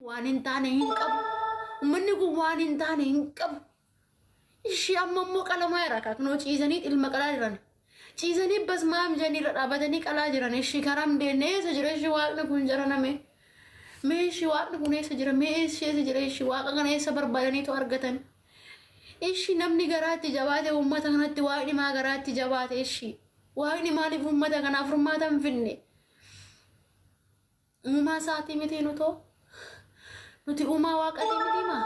waan hin taane hin qabu. Uummanni kun waan hin taane hin qabu. Ishii amma immoo qalamaa irraa kaaknoo ciisanii ilma qalaa jiran. Ciisanii bas maam jedhanii irra dhaabatanii qalaa jiran. Ishii karam deennee eessa jira ishii waaqni kun jaraname. Mee ishii waaqni kun eessa jira? Mee eessa jira ishii waaqa kana eessa barbaadaniitu argatan? Ishii namni garaatti jabaate uummata kanatti waaqni maa garaatti jabaate ishii. Waaqni maaliif uummata kanaaf furmaata hin finne? Uumaa isaatii miti nutoo? Nuti uumaa waaqatii miti maa?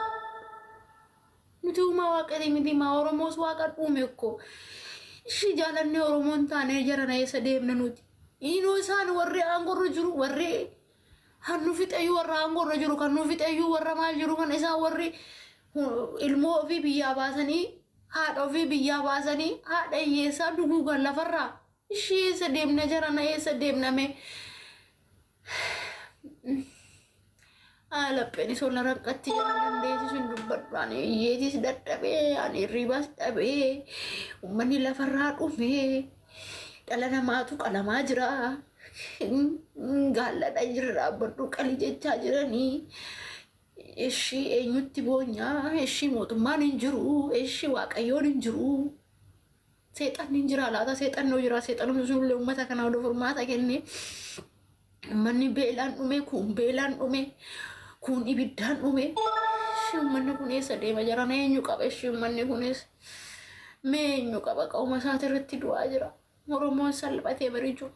Nuti uumaa waaqatii miti maa? Oromoos waaqa uume ko. Ishii jaalannee Oromoon taanee jarana eessa deemna nuti? Inoo isaan warri aangorra jiru warri hannu fixayyuu warra aangorra jiru kan nu fixayyuu warra maal jiru kan isaan warri ilmoo ofii biyyaa baasanii haadha ofii biyyaa baasanii haadha hiyyeessaa duguugan lafarraa. Ishii eessa deemna jarana eessa deemname? Lapheen sola rakkatti jala dandeessi sun dubbadhaan hiyyeetis dadhabee ani ribas dhabee uummanni lafarraa dhufee dhala namaatu qalamaa jira. Gaalladha jira dhaabbadhu qalii jechaa jiranii. Ishii eenyutti boonyaa? Ishii mootummaan hin jiru. Ishii waaqayyoon hin jiru. Seexanni hin jira laata? Seexannoo jira. Seexanni sun uummata kana wal furmaata kenne. Uummanni beelaan dhume kun beelaan dhume kun ibiddaan dhume. Ishii uummanni kun eessa deema jarana? Eenyu qaba ishii uummanni kunis? Mee eenyu qaba? Qauma isaati irratti du'aa jira. Oromoon salphatee bariichu.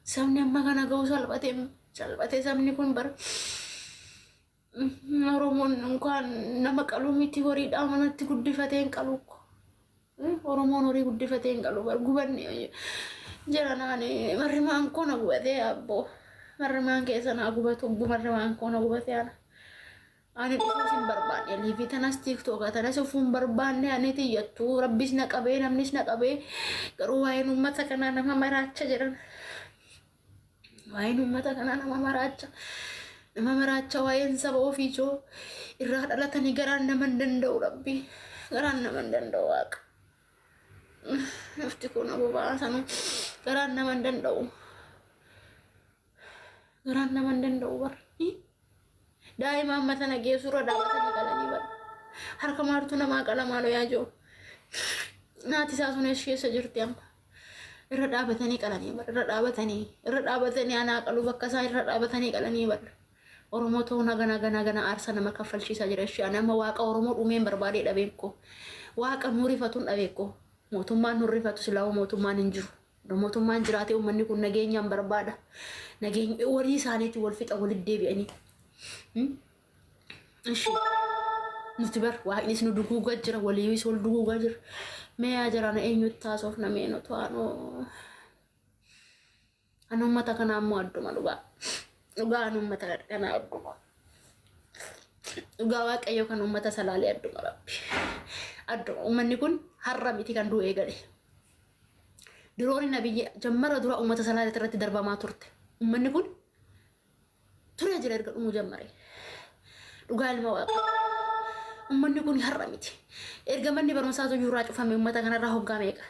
Sabni amma kana ga'u salphatee sabni kun bar Oromoon kan nama qalu miti horiidhaa manatti guddifatee hin qalu. Oromoon horii guddifatee hin qalu bar gubanne jiranaan marrimaan koona gubatee abboo marrimaan keessa naa gubatu marrimaan koona gubatee ani dhufuus hin barbaanne liifi tanas tiiktooka tanas ufuun barbaanne ani tiyyattu rabbis na qabee namnis na qabee garuu waa'een uummata kanaa nama maraacha jedhan. Waa'een uummata kanaa nama maraacha waa'een saba ofiichoo irraa dhalatanii garaan nama hin danda'u rabbi garaan nama hin danda'u waaqa. Nafti kun abubaa sanu garaan nama hin danda'u bar. Daa'ima amma tana geessurra dhaabatanii qalanii bar. Harka maartu namaa qalamaa loo yaajoo. Naati isaa sun eessa jirti amma? Irra dhaabatanii qalanii bar. Irra dhaabatanii anaa qalu bakka isaa irra dhaabatanii qalanii bar. Oromoo ta'uu nagana aarsa nama kaffalchiisaa jira ishee. Ani amma waaqa Oromoo dhumeen barbaadee dhabeekko. Waaqa nu rifatuun dhabeekko. Mootummaan nu rifatu silaa mootummaan hin jiru. Mootummaan jiraatee uummanni kun nageenyaan barbaada. Nageenya walii isaaniitti wal fixa walitti deebi'anii. Ishee nuti bar waaqnis nu duguugaa jira waliinis wal duguugaa jira. Mee jarana eenyutti taasoof namee nu to'anoo. Ani uummata kana ammoo adduma dhugaa ani uummata kana adduma. Dhugaa waaqayyo kan uummata salaalee adduma rabbi. Adduma uummanni kun har'a miti kan du'ee gale. Diroonni nabiyyi jammara dura uummata salaalee irratti darbamaa turte. Uummanni kun ture jira erga dhumuu jammare. Dhugaa ilma waaqa. Uummanni kun har'a miti. Erga manni barumsaa iyyuu irraa cufame uummata kanarraa hoggaa meeqa?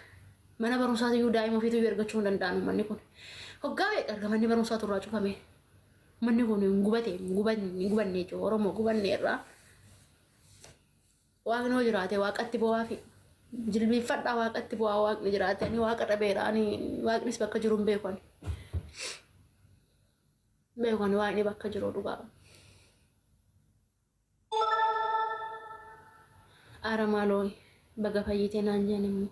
Mana barumsaa iyyuu daa'ima ofiitu iyyuu ergachuu hin danda'an uummanni kun. Hoggaa meeqa erga manni barumsaa irraa cufame? Uummanni kun hin gubanne jechuudha. Oromoo gubanne irraa. Waaqni hoo jiraate waaqatti bo'aa fi jilbiifadhaa waaqatti bo'aa waaqni jiraate ani waaqa dhabeera ani waaqnis bakka jiru hin beekan. Beekan waaqni bakka jiru dhugaa. Aramaaloo baga fayyitee naan jennu.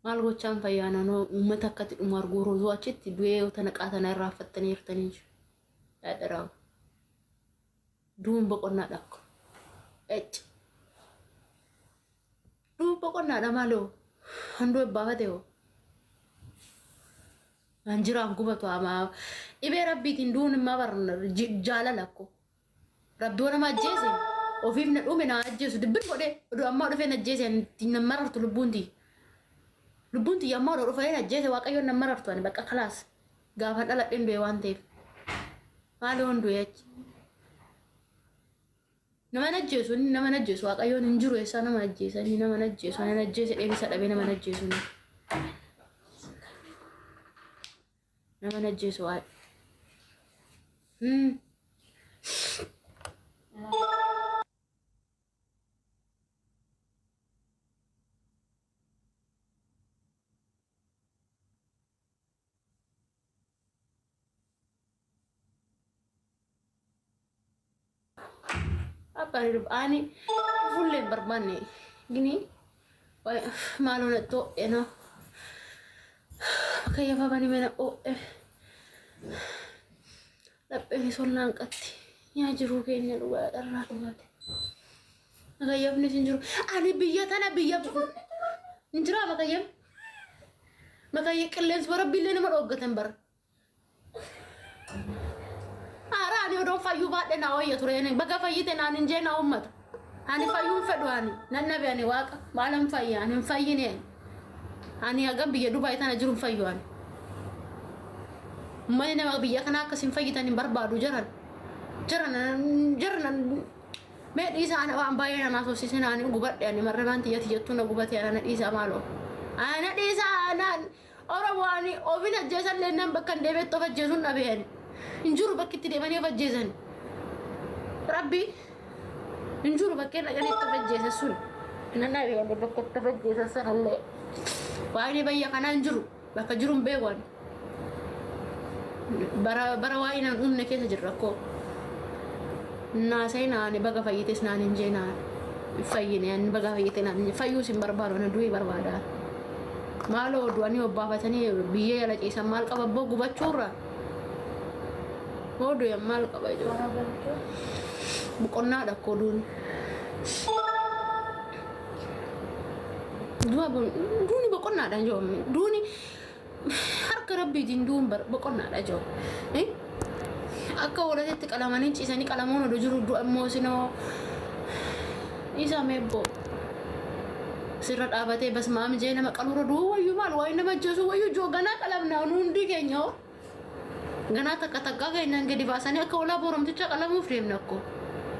Maal gochaan fayyaana noo uummata akkatti dhumu arguuruu achitti du'ee tana qaatana irraa affattanii hirtanii jiru. Dhaadharaawu. Duun boqonnaa dhakko. Duun boqonnaadha maaloo handuu ebbaafatee hoo. Anjiraan gubatu ama dhibee rabbiitiin duun immaa barna jaalala akko. Rabbi nama ajjeese ofiif na dhume na ajjeesu dibbin godhe oduu ammaa dhufee na ajjeese na marartu lubbuunti. Lubbuunti ammaa oduu dhufee na ajjeese waaqayyoon na marartu ani bakka kalaas gaafa dhaladheen du'e waan ta'eef. Maali hunduu jechi. Nama najjeesu waaqayyoon hin jiru eessaa nama ajjeesanii nama najjeesu ani najjeese dheebisa dhabee nama najjeesu. Nama najjeesu waa'ee. ani fulle barbanne gini malu na to eno kaya pa bani mena o lappe ni sollan qatti ya jiru keenya dhuga darra dhugate kaya ni sinjuru ani biya tana biya injira makaya qillens barabille ne madogatan bar ara ani odon fayu baade na oya turene baga fayite na ninje na ummat ani fayu fedwani nannabi ani waqa malam fayya ani fayine ani agam biya dubai tana jirum fayuani mayna ma biya kana kasim fayitani barbadu jaran me disa ana wa ambayana na so sisina ani gubadde ani marrabanti yati yettuna gubati ana disa malo ana disa ana ora wani obina jesan lenam bakkan debe to fajesun nabiyan injuru bakiti de mani fajesan rabbi injuru bakkena gani to fajesa sun nana be on bakko to fajesa sanalle wani bayya kana injuru bakka jurum be gon bara wayna umne kesa jirako na sai na ne baga fayites na ninje na fayine an baga fayite na fayu sim barbaro na duwi barbada malo duani obba fatani biye yala isa mal qabbo gubachura modu ya mal qabajo bukonna da kodun dua bon duni bukonna da jom duni har karabbi din dum bar bukonna da jom akka wala te kalamani ci sani kalamono do juru du amosino isa mebbo sirat abate bas mam jena makaluro do wayu mal wayna majjo wayu jogana kalamna nundi kenyo gana takataka kayna ngedi basani akka wala borom ticca kalamu frame nakko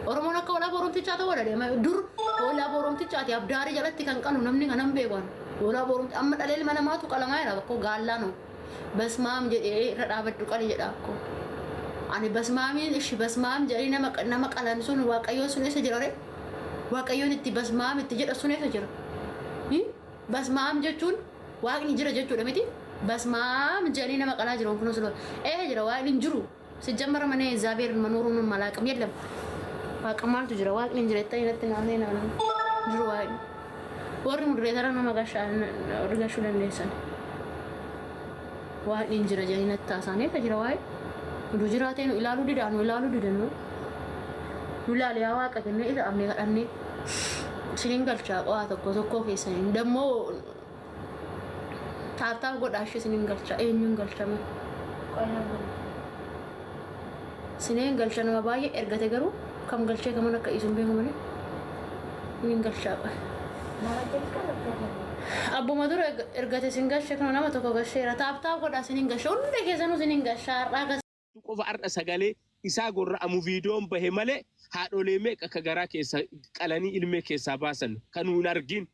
oromona akka wala borom ticca to wala de ma dur wala borom ticca ti abdari jalatti kan kanu namni ganam bewan wala borom amma dalel mana matu kalama ira ko galla no bas mam jede radabaddu kali jeda ko ani bas mami ishi bas mam jari nama kalan sun waqayo sun esa jirare waqayo nitti bas mam itti jeda sun esa jira bas mam jechuun waaqni jira jechuudha miti bas mam jari nama qala jira kuno solo jira waaqni jiru sijamara mane zabir manurun malaqam yellam waaqamaltu jira waaqni jira tayinatti naana jiru waaqni warri mudretara nama gasha gashu dandeessan waaqni jira janinatta asane ka jira waaqni du jiraate no ilalu didanu nulale ya waaqa kenne ida amne gadanne sinin galcha qwa tokko keessan demmo taata godaash sinin galcha eenyun galchame sinin galcha nama baay'ee ergate garu kam galchee kaman akka isun beekamane sinin galcha abbo madura ergate sin galcha kana nama tokko galcheera taata godaa sinin galcha hunde keessanu sinin galcha raga qofa arda sagale isaa gorra amu videoon bahe male haadholee meeqa ka garaa keessa qalanii ilmee keessaa baasan kan hin argin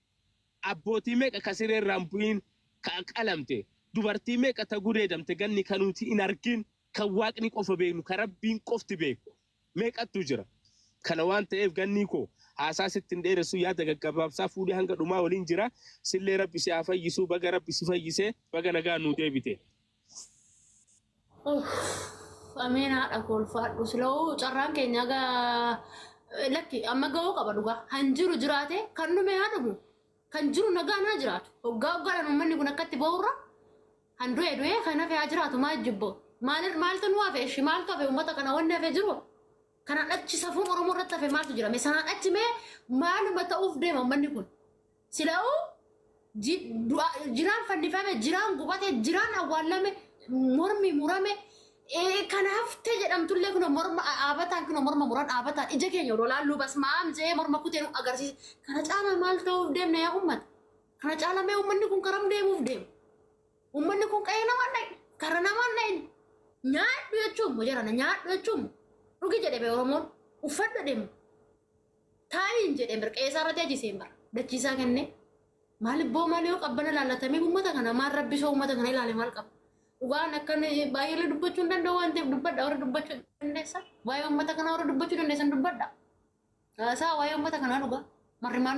abbootii meeqa ka sireerraan bu'iin ka qalamte dubartii meeqa ta gudeedamte ganni kanuuti hin argin kan waaqni qofa beeknu ka rabbiin qofti beeku meeqattu jira kana waan ta'eef ganni koo haasaa sittin dheeressu yaada gaggabaabsaa fuudhee hanga dhumaa waliin jira sillee rabbi si haa fayyisuu baga rabbi si fayyisee baga nagaa nuu deebite. Amina akol faadhu slow carraan keenya ga lakki amma gawo qaba dhuga hanjiru jiraate kan nume haadhu kan jiru nagaa na jiraatu hoggaa manni kun akkatti boorra handu edwe kana fe jiraatu ma jibbo maaltu nu afe shi maaltu afe ummata kana wanne afe jiru kana dhachi safuun oromoo irratti afe maaltu jira me sana dhachi me maaluma ta'uuf deema manni kun silaa'u jiraan fannifame jiraan gubate jiraan awwaalame mormi murame kanaaf ta'e jedhamtullee kun morma aabataan kun morma muran aabataan ija keenya lolaallu bas maam jee morma kuteen agarsiisa kana caala maal ta'uuf deemna yaa ummata kana caala mee ummanni kun karam deemuuf deemu ummanni kun qe'ee namaan dhayin kara namaan dhayin nyaadhu jechuun mojarana nyaadhu jechuun dhugi jedhe bee oromoon uffadha deemu taayin jedhe birqee isaa irratti ajiseen bara dachiisaa kenne maalibboo maal yoo qabbana laallatamee ummata kana maal rabbisoo ummata kana ilaale maal qaba waan akkan baay'ee dubbachuu danda'u waan ta'eef dubbadha warra dubbachuu dandeessan waa'ee uummata kanaa warra dubbachuu dandeessan dubbadha isaa waa'ee uummata kanaa dhuga marrimaan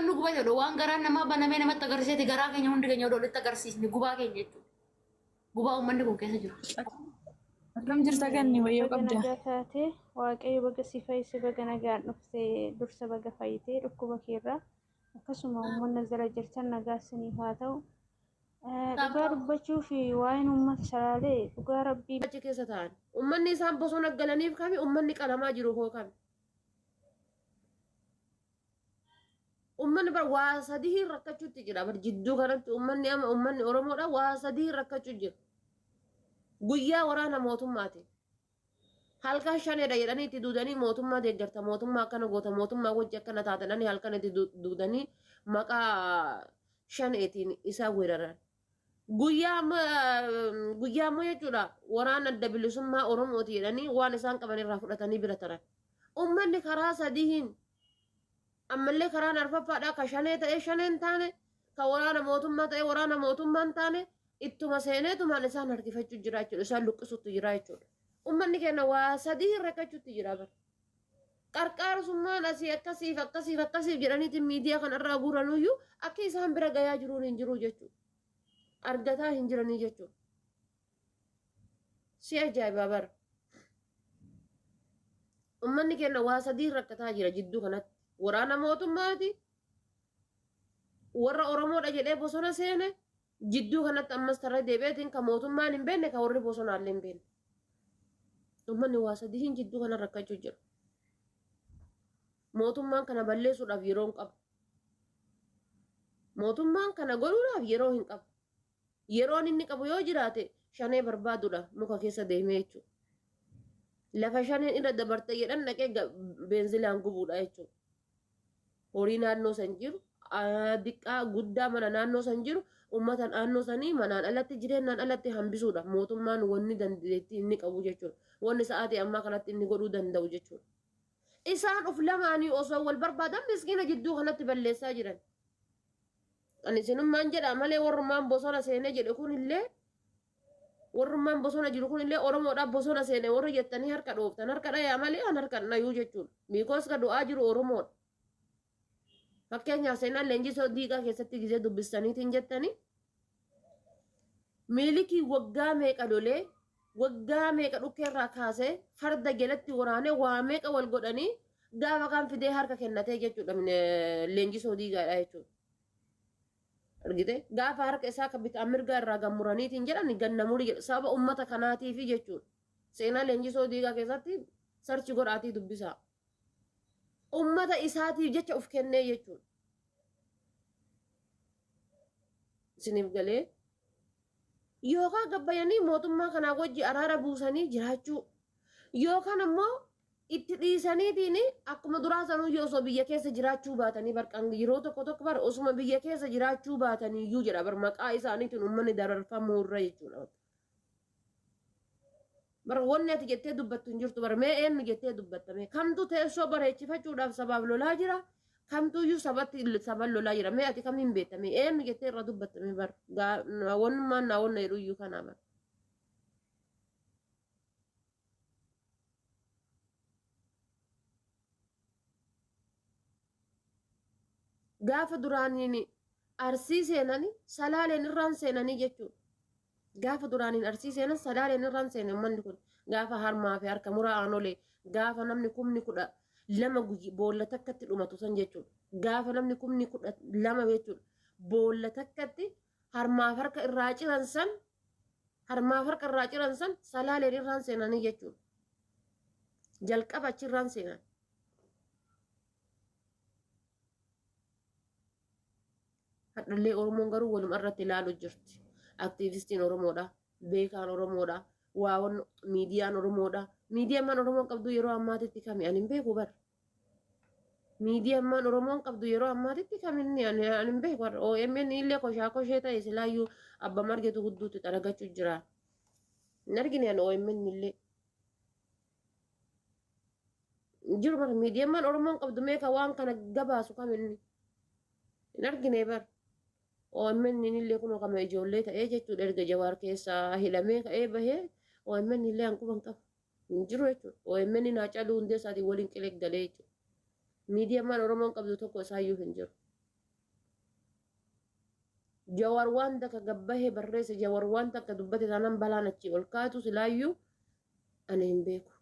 nu gubate waan garaan namaa banamee namatti agarsiisee garaa keenya hundi keenya walitti agarsiisne gubaa keenya jechuudha gubaa uummanni kun keessa jiru. Akkam jirta ganni wayyoo baga qabda. nagaa taate waaqayyo baga si fayyise baga nagaan dhufte dursa baga fayyitee dhukkuba keerraa akkasuma uummanni jala jirtan nagaa isiniif haa ta'u. Dhugaa dubbachuu fi waa'een uummata salaalee dhugaa rabbii achi keessa ta'an ummanni isaan bosona galaniif kami ummanni qalamaa jiru hoo kami ummanni bar waa sadii rakkachuutti jira bar jidduu kanatti ummanni ama ummanni oromoodha waa sadii rakkachuu jira guyyaa waraana mootummaati halkan shaneedha jedhanii itti duudanii mootummaa deeggarta mootummaa akkana goota mootummaa wajji akkana taatanii halkan itti duudanii maqaa shaneetiin isaa weeraran guyyaa ammoo jechuudha waraana adda bilisummaa oromooti jedhanii waan isaan qaban irraa fudhatanii bira taran ummanni karaa sadiin ammallee karaan arfaffaadha ka shanee ta'e shaneen taane ka waraana mootummaa ta'e waraana mootummaan taane ittuma seeneetumaan isaan harkifachuu jira jechuudha isaan luqqisutti jira jechuudha ummanni keenya waa sadii rakkachuutti jira bar qarqaarsummaan asii akkasiif jedhaniitiin miidiyaa kanarraa guuranuyyuu akka isaan bira gayaa jiruun hin jiru jechuudha argataa hin jiranii jechuudha si ajaa'ibaa bar ummanni keenya waa sadii rakkataa jira jidduu kanatti waraana mootummaati warra oromoodha jedhee bosona seene jidduu kanatti ammas tarra deebi'eetiin ka mootummaan hin beekne ka warri bosonaallee hin beekne ummanni waa sadii jidduu kana rakkachuu jira mootummaan kana balleessuudhaaf yeroo hin qabu mootummaan kana godhuudhaaf yeroo hin qabu yeroon inni qabu yoo jiraate shanee barbaaduudha muka keessa deemee jechuudha lafa shaneen irra dabarte jedhan dhaqee beenzilaan gubuudha jechuudha horii naannoo san jiru diqqaa guddaa mana naannoo san jiru ummata naannoo sanii manaan alatti jireenyaan alatti hambisuudha mootummaan wanni dandeettii inni qabu jechuudha wanni sa'aatii ammaa kanatti inni godhuu danda'u jechuudha isaan of lamaanii osoo wal barbaadan miskiina jidduu kanatti balleessaa jiran ani isinummaan jedha malee warrummaan bosona seenee jedhe kunillee warrummaan bosona jiru kunillee oromoodhaaf bosona seenee warra jettanii harka dhooftan harka dhayaa malee an harka dhayuu jechuudha biikoos ka du'aa jiru oromoodha fakkeenyaaf seenaan leenjisoo diiqaa keessatti gizee dubbistaniitiin jettanii miilikii waggaa meeqa lolee waggaa meeqa dhukkeerraa kaasee farda jalatti waraanee waa meeqa wal godhanii gaafa kan fidee harka kennatee jechuudha leenjisoo diigaadha jechuudha argite gaafa harka isaa kan bitaa mirgaa irraa gammuraniitiin jedhan gannamurii jedha sababa ummata kanaatiif jechuudha seenaa leenjisoo diigaa keessatti sarchi godhaatii dubbisaa ummata isaatiif jecha uf kennee jechuudha isiniif galee yookaan gabbayanii mootummaa kanaa wajji araara buusanii jiraachuu yookaan ammoo itti dhiisaniitiin akkuma duraa sanuu yoo osoo biyya keessa jiraachuu baatanii barqan yeroo tokko bar osuma biyya keessa jiraachuu baatanii iyyuu jedha bar maqaa isaaniitiin uummanni dararfamuu irra jechuudha bar wanni ati jettee dubbattu hin jirtu bar mee eenyu jettee dubbattame kamtu teessoo bareechifachuudhaaf sabaaf lolaa jira kamtu iyyuu saban lolaa jira mee ati kamiin beektame eenyu jettee irra dubbattame bar wannummaan naa wanna jedhu iyyuu kanaa bar gaafa duraaniin arsii seenanii salaaleen irraan seenanii jechuudha gaafa duraaniin arsii seenan salaaleen irraan seene uummanni kun gaafa harmaa fi harka muraa aanolee gaafa namni kumni kudha lama boolla takkatti dhumatu san jechuudha gaafa namni kumni kudha lama jechuudha boolla takkatti harmaaf harka irraa ciran san harmaaf harka irraa ciran san salaaleen irraan seenanii jechuudha jalqaba achirraan seenan hadhallee oromoon garuu waluma irratti ilaalu jirti aktiivistiin oromoodha beekaan oromoodha waawwan miidiyaan oromoodha miidiyaan oromoon qabdu yeroo ammaatitti kami ani hin beeku bar miidiyaan oromoon qabdu yeroo ammaatitti kami ani hin beeku bar OMN illee koshaa koshee ta'e silaayyuu abba margeetu gudduutti xaragachuu jira hin argine ani OMN illee jiru bar miidiyaan oromoon qabdu meeqa waan kana gabaasu kaminni hin argine bar OMN illee kun kama ijoollee ta'ee jechuudha erga jawaar keessaa hidhamee ka'ee bahee OMN illee hanquban qaba hin jiru jechuudha OMN naa caluu hundee isaatiin waliin qilee galee jechuudha miidiyaan oromoon qabdu tokko isaayyuu hin jiru jawaar waan takka gabbahee barreesse jawaar waan takka dubbate taanaan balaan achii ol kaatu silaayyuu Ani hin beeku.